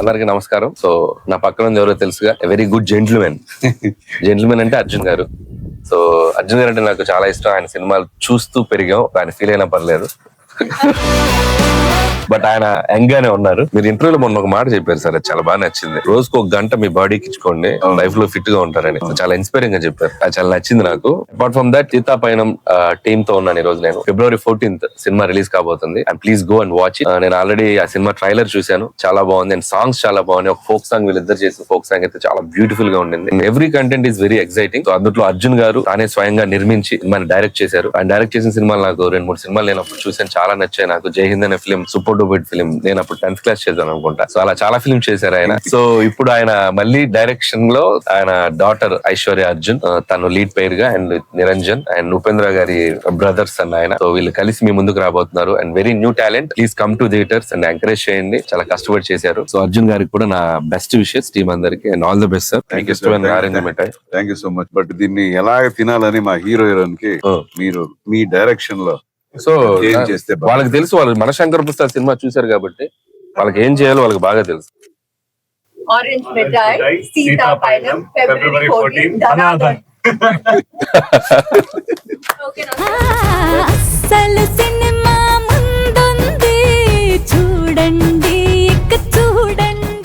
అందరికి నమస్కారం. సో నా పక్కన ఉంది ఎవరో తెలుసుగా, వెరీ గుడ్ జెంటిల్మెన్. జెంటిల్మెన్ అంటే అర్జున్ గారు. సో అర్జున్ గారు అంటే నాకు చాలా ఇష్టం. ఆయన సినిమాలు చూస్తూ పెరిగాం, ఆయన ఫీల్ అయినా పర్లేదు. బట్ ఆయన యంగ్ గానే ఉన్నారు. మీరు ఇంటర్వ్యూలో మొన్న ఒక మాట చెప్పారు సార్, అది చాలా బాగా నచ్చింది. రోజుకు ఒక గంట మీ బాడీకి ఇచ్చుకోండి, లైఫ్ లో ఫిట్ గా ఉంటారని. చాలా ఇన్స్పైరింగ్ గా చెప్పారు, అది చాలా నచ్చింది నాకు. అపార్ట్ ఫ్రమ్ దట్, సీతా పయనం టీమ్ తో ఉన్నాను ఈ రోజు. నేను February 14th సినిమా రిలీజ్ కాబోతుంది, and please go and watch. నేను ఆల్రెడీ ఆ సినిమా ట్రైలర్ చూశాను, చాలా బాగుంది. అండ్ సాంగ్స్ చాలా బాగున్నాయి. ఒక ఫోక్ సాంగ్ వీళ్ళిద్దరు చేసిన ఫోక్ సాంగ్ అయితే చాలా బ్యూటిఫుల్ గా ఉండింది. Every content is very exciting. So అందులో అర్జున్ గారు తానే స్వయంగా నిర్మించి మన డైరెక్ట్ చేశారు. ఆయన డైరెక్ట్ చేసిన సినిమాలు నాకు 2-3 సినిమాలు నేను అప్పుడు చూసాను, చాలా నచ్చాయి నాకు. జై హింద్ అనే ఫిల్మ్ సూపర్ డూపర్ ఫిల్మ్, నేను అప్పుడు 10th క్లాస్ చేశాను అనుకుంటా. సో అలా చాలా ఫిల్మ్ చేశారు ఆయన. సో ఇప్పుడు ఆయన మళ్ళీ డైరెక్షన్ లో ఆయన డాటర్ ఐశ్వర్య అర్జున్, తను లీడ్ పేర్ గా, అండ్ నిరంజన్ అండ్ ఉపేంద్ర గారి బ్రదర్స్ అన్న ఆయన. సో వీళ్ళు కలిసి మీ ముందుకు రాబోతున్నారు. And very new talent. Please come to theatres and encourage చేయండి. చాలా కష్టపడి చేశారు. సో అర్జున్ గారికి కూడా నా బెస్ట్ విషెస్, టీమ్ అందరికి, and all the best sir. మీకు ఇష్టమైన orange mithai. Thank you so much. But దీన్ని ఎలాగ తినాలని మా హీరోయిన్ కి మీరు మీ డైరెక్షన్ లో సో ఏం చేస్తే వాళ్ళకి తెలుసు, వాళ్ళు మనశంకర్ ప్రసాద్ సినిమా చూశారు కాబట్టి వాళ్ళకి ఏం చేయాలో వాళ్ళకి బాగా తెలుసు. Orange Midnight, Sita Painam, February 14th, Dhanadhan. Okay, now.